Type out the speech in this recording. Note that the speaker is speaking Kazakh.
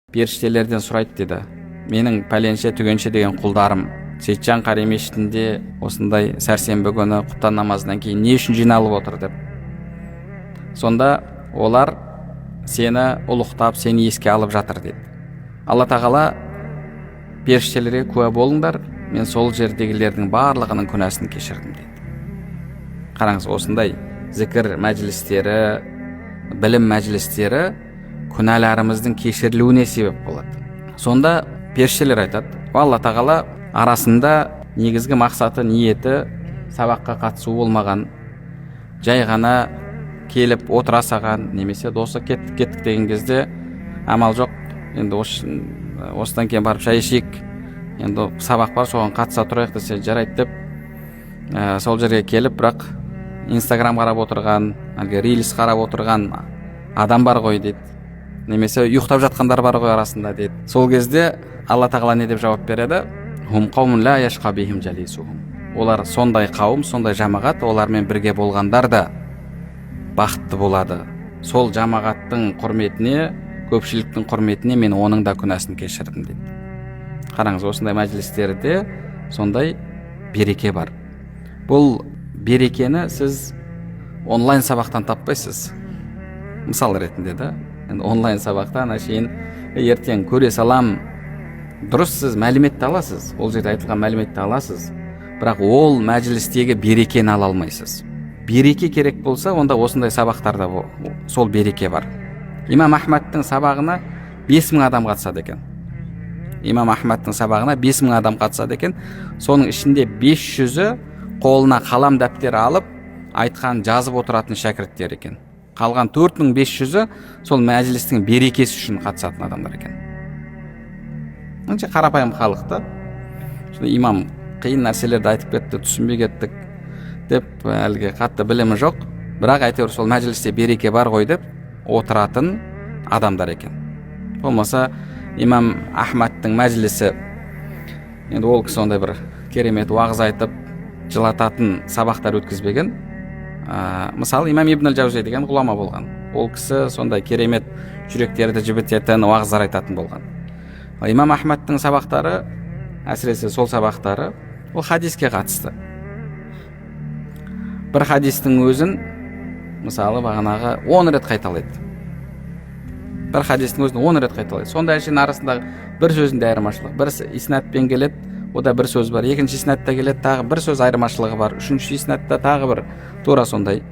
періштелерден сұрайды дейді. Менің пәленше түгенше деген құлдарым Сейітжан қари мешітінде осындай сәрсенбі күні құптан намазынан кейін не үшін жиналып отыр деп. Сонда олар сені ұлықтап, сені еске алып жатыр дейді. Алла тағала періштелерге куә болыңдар, мен сол жердегілердің барлығының күнәсін кешірдім дейді. Қараңыз, осындай зікір мәжілістері, білім мәжілістері күнәларымыздың кешірілуіне себеп болады. Сонда періштелер айтады, Алла тағала арасында негізгі мақсаты, ниеті сабаққа қатысу болмаған, жай ғана келіп отыра саған, немесе досы кеттік деген кезде амал жоқ, енді осыдан кейін барып шай ішейік, енді сабақ бар, соған қатыса тұрайық десе жарайды деп, сол жерге келіп, бірақ Инстаграм қарап отырған, әлгі рилс қарап отырған адам бар ғой дейді, немесе ұйықтап жатқандар бар ғой арасында дейді. Сол кезде Алла тағала не деп жауап береді? Хум қаумун ла яшқа бихим жалисухум. Олар сондай қауым, сондай жамағат, олармен бірге болғандар да бақытты болады. Сол жамағаттың құрметіне, көпшіліктің құрметіне мен оның да күнәсін кешірдім дейді. Қараңыз, осындай мәжілістерде сондай береке бар. Бұл берекені сіз онлайн сабақтан таппайсыз. Мысал ретінде да, онлайн сабақтан әшейін ертең көре салам, дұрыс, сіз мәліметті аласыз, ол жерде айтылған мәліметті аласыз, бірақ ол мәжілістегі берекені ала алмайсыз. Береке керек болса, онда осындай сабақтарда сол береке бар. Имам Ахмадтың сабағына 5000 адам қатысады екен. Имам Ахмадтың сабағына 5000 адам қатысады екен. Соның ішінде 500-і қолына қалам дәптер алып, айтқан жазып отыратын шәкірттер екен. Қалған 4500-і сол мәжілістің берекесі үшін қатысатын адамдар екен. Қарапайым халықта имам қиын нәрселерді айтып кетті, түсінбей кеттік деп, әлгі қатты білімі жоқ, бірақ әйтеуір сол мәжілісте береке бар ғой деп отыратын адамдар екен. Болмаса имам Ахмадтың мәжілісі, енді ол кісі ондай бір керемет уағыз айтып жылататын сабақтар өткізбеген. Мысалы имам Ибн Жаузи деген ғұлама болған. Ол кісі сондай керемет жүректерді жібітетін уағыздар айтатын болған. Имам Ахмадтың сабақтары, әсіресе сол сабақтары, ол хадиске қатысты. Бір хадистің өзін, мысалы, бағанағы 10 рет қайталайды. Бір хадистің өзін 10 рет қайталайды. Сонда әшейін арасындағы бір сөзінде айырмашылық. Бір иснадпен келеді, ода бір сөз бар. Екінші иснадта келеді, тағы бір сөз айырмашылығы бар. Үшінші иснадта тағы бір тура сондай